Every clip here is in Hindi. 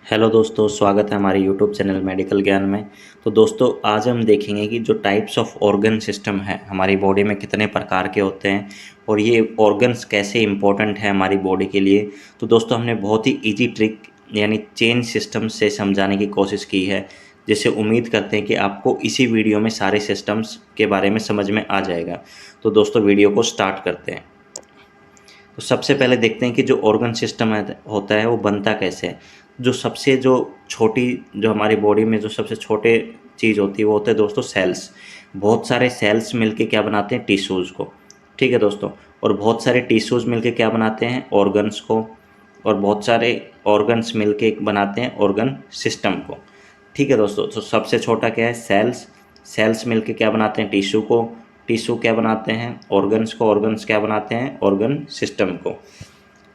हेलो दोस्तों, स्वागत है हमारे यूट्यूब चैनल मेडिकल ज्ञान में। तो दोस्तों, आज हम देखेंगे कि जो टाइप्स ऑफ ऑर्गन सिस्टम है हमारी बॉडी में कितने प्रकार के होते हैं और ये ऑर्गन्स कैसे इंपॉर्टेंट है हमारी बॉडी के लिए। तो दोस्तों, हमने बहुत ही इजी ट्रिक यानी चेन सिस्टम से समझाने की कोशिश की है, जिससे उम्मीद करते हैं कि आपको इसी वीडियो में सारे सिस्टम्स के बारे में समझ में आ जाएगा। तो दोस्तों, वीडियो को स्टार्ट करते हैं। तो सबसे पहले देखते हैं कि जो ऑर्गन सिस्टम होता है वो बनता कैसे है। जो छोटी जो हमारी बॉडी में जो सबसे छोटे चीज़ होती है वो होते हैं दोस्तों सेल्स। बहुत सारे सेल्स मिलके क्या बनाते हैं, टिश्यूज़ को। ठीक है दोस्तों। और बहुत सारे टिश्यूज़ मिलके क्या बनाते हैं, ऑर्गन्स को। और बहुत सारे ऑर्गन्स मिलके बनाते हैं ऑर्गन सिस्टम को। ठीक है दोस्तों। तो सबसे छोटा क्या है, सेल्स। सेल्स मिलके क्या बनाते हैं, टिश्यू को। टिश्यू क्या बनाते हैं, ऑर्गन्स को। ऑर्गन्स क्या बनाते हैं, ऑर्गन सिस्टम को।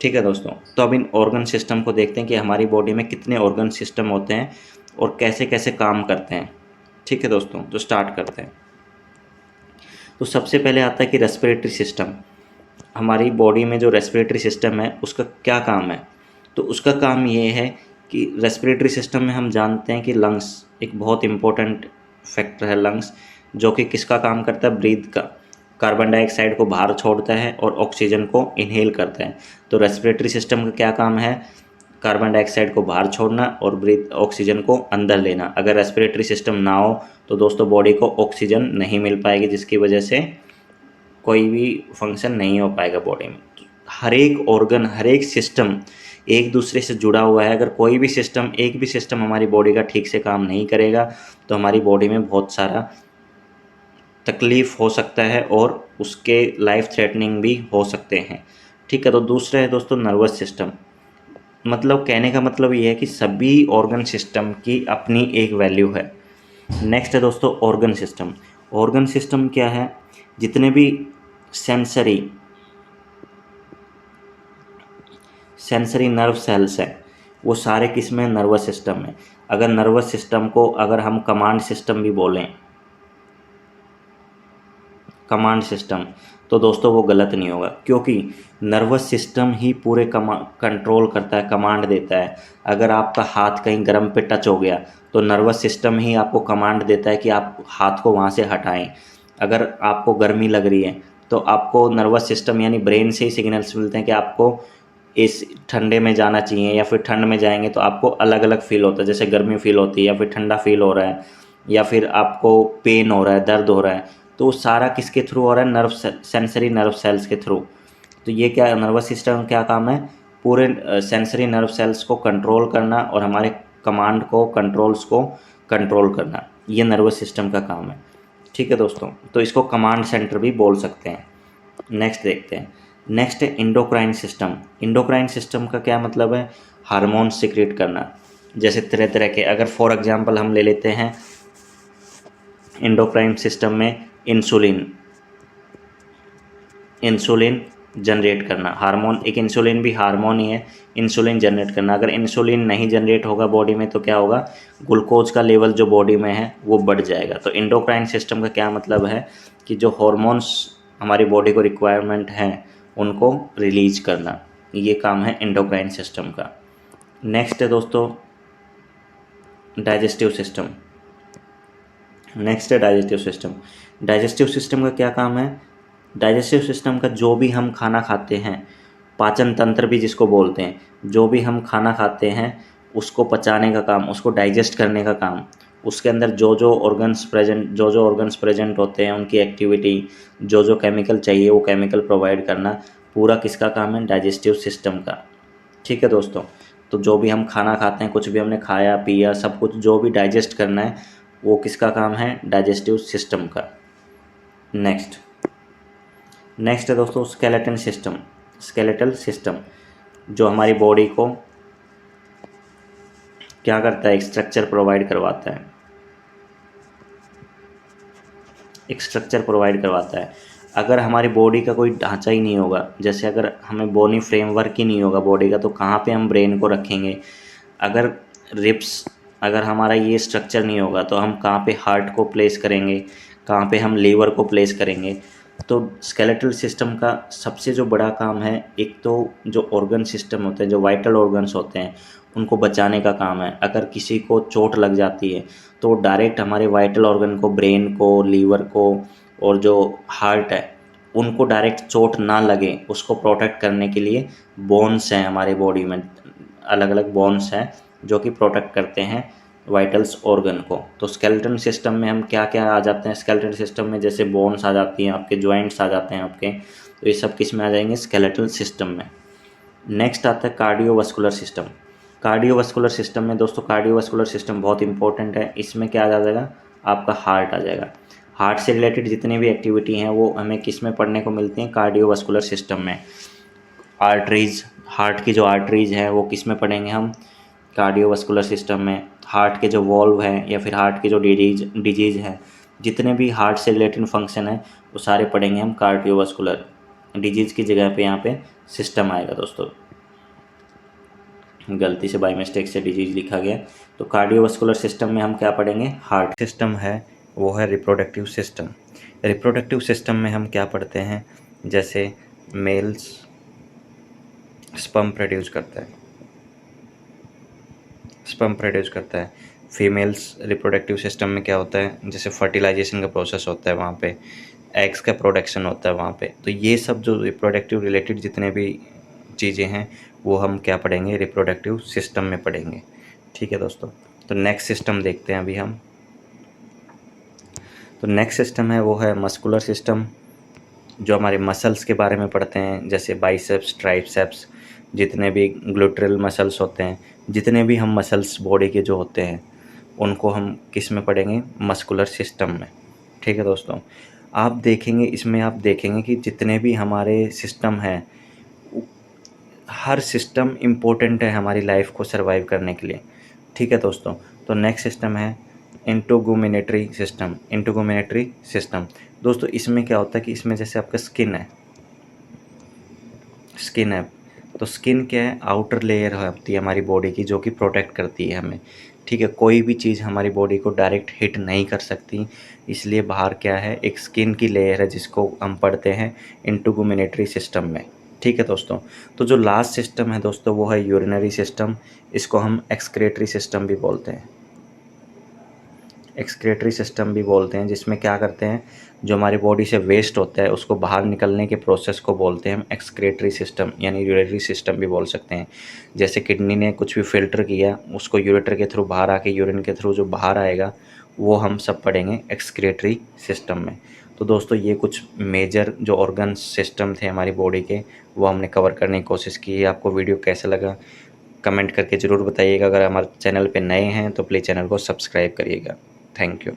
ठीक है दोस्तों। तो अब इन ऑर्गन सिस्टम को देखते हैं कि हमारी बॉडी में कितने ऑर्गन सिस्टम होते हैं और कैसे कैसे काम करते हैं। ठीक है दोस्तों, तो स्टार्ट करते हैं। तो सबसे पहले आता है कि रेस्पिरेटरी सिस्टम। हमारी बॉडी में जो रेस्पिरेटरी सिस्टम है उसका क्या काम है। तो उसका काम ये है कि रेस्पिरेटरी सिस्टम में हम जानते हैं कि लंग्स एक बहुत इंपॉर्टेंट फैक्टर है। लंग्स जो कि किसका काम करता है, ब्रीथ का। कार्बन डाइऑक्साइड को बाहर छोड़ता है और ऑक्सीजन को इनहेल करता है। तो रेस्पिरेटरी सिस्टम का क्या काम है, कार्बन डाइऑक्साइड को बाहर छोड़ना और ब्रीथ ऑक्सीजन को अंदर लेना। अगर रेस्पिरेटरी सिस्टम ना हो तो दोस्तों बॉडी को ऑक्सीजन नहीं मिल पाएगी, जिसकी वजह से कोई भी फंक्शन नहीं हो पाएगा बॉडी में। हर एक ऑर्गन, हर एक सिस्टम एक दूसरे से जुड़ा हुआ है। अगर कोई भी सिस्टम, एक भी सिस्टम हमारी बॉडी का ठीक से काम नहीं करेगा तो हमारी बॉडी में बहुत सारा तकलीफ़ हो सकता है और उसके लाइफ थ्रेटनिंग भी हो सकते हैं। ठीक है। तो दूसरा है दोस्तों नर्वस सिस्टम। मतलब कहने का मतलब ये है कि सभी ऑर्गन सिस्टम की अपनी एक वैल्यू है। नेक्स्ट है दोस्तों ऑर्गन सिस्टम। ऑर्गन सिस्टम क्या है, जितने भी सेंसरी सेंसरी नर्व सेल्स हैं वो सारे किस में, नर्वस सिस्टम में। अगर नर्वस सिस्टम को अगर हम कमांड सिस्टम भी बोलें, कमांड सिस्टम, तो दोस्तों वो गलत नहीं होगा, क्योंकि नर्वस सिस्टम ही पूरे कंट्रोल करता है, कमांड देता है। अगर आपका हाथ कहीं गर्म पे टच हो गया तो नर्वस सिस्टम ही आपको कमांड देता है कि आप हाथ को वहाँ से हटाएं। अगर आपको गर्मी लग रही है तो आपको नर्वस सिस्टम यानी ब्रेन से ही सिग्नल्स मिलते हैं कि आपको इस ठंडे में जाना चाहिए, या फिर ठंड में जाएंगे तो आपको अलग अलग फील होता है। जैसे गर्मी फील होती है या फिर ठंडा फील हो रहा है या फिर आपको पेन हो रहा है, दर्द हो रहा है, तो वो सारा किसके थ्रू हो रहा है, सेंसरी नर्व सेल्स के थ्रू। तो ये क्या, नर्वस सिस्टम क्या काम है, पूरे सेंसरी नर्व सेल्स को कंट्रोल करना और हमारे कमांड को, कंट्रोल्स को कंट्रोल करना, ये नर्वस सिस्टम का काम है। ठीक है दोस्तों। तो इसको कमांड सेंटर भी बोल सकते हैं। नेक्स्ट देखते हैं। नेक्स्ट है इंडोक्राइन सिस्टम। इंडोक्राइन सिस्टम का क्या मतलब है, हार्मोन सिक्रेट करना। जैसे तरह तरह के, अगर फॉर एग्जांपल हम ले लेते हैं इंडोक्राइन सिस्टम में इंसुलिन। इंसुलिन जनरेट करना, हार्मोन, एक इंसुलिन भी हार्मोन ही है। इंसुलिन जनरेट करना, अगर इंसुलिन नहीं जनरेट होगा बॉडी में तो क्या होगा, ग्लूकोज का लेवल जो बॉडी में है वो बढ़ जाएगा। तो इंडोक्राइन सिस्टम का क्या मतलब है कि जो हॉर्मोन्स हमारी बॉडी को रिक्वायरमेंट हैं उनको रिलीज करना, ये काम है इंडोक्राइन सिस्टम का। नेक्स्ट है दोस्तों डाइजेस्टिव सिस्टम। नेक्स्ट है डाइजेस्टिव सिस्टम। डाइजेस्टिव सिस्टम का क्या काम है, डाइजेस्टिव सिस्टम का जो भी हम खाना खाते हैं, पाचन तंत्र भी जिसको बोलते हैं, जो भी हम खाना खाते हैं उसको पचाने का काम, उसको डाइजेस्ट करने का काम, उसके अंदर जो जो ऑर्गन्स प्रेजेंट होते हैं उनकी एक्टिविटी, जो जो केमिकल चाहिए वो केमिकल प्रोवाइड करना, पूरा किसका काम है, डाइजेस्टिव सिस्टम का। ठीक है दोस्तों। तो जो भी हम खाना खाते हैं, कुछ भी हमने खाया पिया, सब कुछ जो भी डाइजेस्ट करना है वो किसका काम है, डाइजेस्टिव सिस्टम का। नेक्स्ट है दोस्तों स्केलेटन सिस्टम। स्केलेटल सिस्टम जो हमारी बॉडी को क्या करता है, एक स्ट्रक्चर प्रोवाइड करवाता है। एक स्ट्रक्चर प्रोवाइड करवाता है। अगर हमारी बॉडी का कोई ढांचा ही नहीं होगा, जैसे अगर हमें बॉडी फ्रेमवर्क ही नहीं होगा बॉडी का, तो कहाँ पे हम ब्रेन को रखेंगे। अगर रिप्स, अगर हमारा ये स्ट्रक्चर नहीं होगा तो हम कहाँ पे हार्ट को प्लेस करेंगे, कहाँ पे हम लीवर को प्लेस करेंगे। तो स्केलेटल सिस्टम का सबसे जो बड़ा काम है, एक तो जो ऑर्गन सिस्टम होते हैं, जो वाइटल ऑर्गन्स होते हैं, उनको बचाने का काम है। अगर किसी को चोट लग जाती है तो डायरेक्ट हमारे वाइटल ऑर्गन को, ब्रेन को, लीवर को और जो हार्ट है उनको डायरेक्ट चोट ना लगे उसको प्रोटेक्ट करने के लिए बोन्स हैं हमारे बॉडी में, अलग अलग बोन्स हैं जो कि प्रोटेक्ट करते हैं वाइटल्स ऑर्गन को। तो स्केलेटन सिस्टम में हम क्या क्या आ जाते हैं स्केलेटन सिस्टम में, जैसे बोन्स आ जाती हैं आपके, जॉइंट्स आ जाते हैं आपके, तो ये सब किस में आ जाएंगे, स्केलेटल सिस्टम में। नेक्स्ट आता है कार्डियोवास्कुलर सिस्टम। कार्डियोवास्कुलर सिस्टम में दोस्तों, कार्डियोवास्कुलर सिस्टम बहुत इंपॉर्टेंट है। इसमें क्या आ जाएगा, आपका हार्ट आ जाएगा। हार्ट से रिलेटेड जितनी भी एक्टिविटी हैं वो हमें किस में पढ़ने को मिलती हैं, कार्डियोवास्कुलर सिस्टम में। आर्टरीज, हार्ट की जो आर्टरीज हैं वो किस में पढ़ेंगे हम, कार्डियोवास्कुलर सिस्टम में। हार्ट के जो वॉल्व हैं या फिर हार्ट के जो डिजीज हैं, जितने भी हार्ट से रिलेटेड फंक्शन है वो सारे पढ़ेंगे हम कार्डियोवास्कुलर। डिजीज की जगह पे यहाँ पे सिस्टम आएगा दोस्तों, गलती से बाई मिस्टेक से डिजीज लिखा गया। तो कार्डियोवास्कुलर सिस्टम में हम क्या पढ़ेंगे, हार्ट सिस्टम है वो है रिप्रोडक्टिव सिस्टम। रिप्रोडक्टिव सिस्टम में हम क्या पढ़ते हैं, जैसे मेल्स स्पर्म प्रोड्यूस करता है, स्पर्म प्रोड्यूस करता है। फीमेल्स रिप्रोडक्टिव सिस्टम में क्या होता है, जैसे फर्टिलाइजेशन का प्रोसेस होता है, वहाँ पे एग्स का प्रोडक्शन होता है वहाँ पे। तो ये सब जो रिप्रोडक्टिव रिलेटेड जितने भी चीज़ें हैं वो हम क्या पढ़ेंगे, रिप्रोडक्टिव सिस्टम में पढ़ेंगे। ठीक है दोस्तों, तो नेक्स्ट सिस्टम देखते हैं अभी हम। तो नेक्स्ट सिस्टम है वो है मस्कुलर सिस्टम, जो हमारे मसल्स के बारे में पढ़ते हैं, जैसे बाइसेप्स, ट्राइसेप्स, जितने भी ग्लूटरल मसल्स होते हैं, जितने भी हम मसल्स बॉडी के जो होते हैं उनको हम किस में पढ़ेंगे, मस्कुलर सिस्टम में। ठीक है दोस्तों, आप देखेंगे इसमें, आप देखेंगे कि जितने भी हमारे सिस्टम हैं, हर सिस्टम इम्पोर्टेंट है हमारी लाइफ को सरवाइव करने के लिए। ठीक है दोस्तों, तो नेक्स्ट सिस्टम है इंटेगुमेनेटरी सिस्टम। इंटेगुमेनेटरी सिस्टम दोस्तों, इसमें क्या होता है कि इसमें जैसे आपका स्किन है, स्किन है, तो स्किन क्या है, आउटर लेयर होती है हमारी बॉडी की जो कि प्रोटेक्ट करती है हमें। ठीक है, कोई भी चीज़ हमारी बॉडी को डायरेक्ट हिट नहीं कर सकती, इसलिए बाहर क्या है, एक स्किन की लेयर है जिसको हम पढ़ते हैं इंटेगुमेनेटरी सिस्टम में। ठीक है दोस्तों, तो जो लास्ट सिस्टम है दोस्तों वो है यूरिनरी सिस्टम, इसको हम एक्सक्रीटरी सिस्टम भी बोलते हैं, एक्सक्रीटरी सिस्टम भी बोलते हैं, जिसमें क्या करते हैं, जो हमारी बॉडी से वेस्ट होता है उसको बाहर निकलने के प्रोसेस को बोलते हैं हम एक्सक्रीटरी सिस्टम, यानी यूरिनरी सिस्टम भी बोल सकते हैं। जैसे किडनी ने कुछ भी फिल्टर किया उसको यूरेटर के थ्रू बाहर आके, यूरिन के थ्रू जो बाहर आएगा वो हम सब पढ़ेंगे एक्सक्रीटरी सिस्टम में। तो दोस्तों ये कुछ मेजर जो ऑर्गन सिस्टम थे हमारी बॉडी के वो हमने कवर करने की कोशिश की है। आपको वीडियो कैसा लगा कमेंट करके ज़रूर बताइएगा। अगर हमारे चैनल पे नए हैं तो प्लीज़ चैनल को सब्सक्राइब करिएगा। Thank you.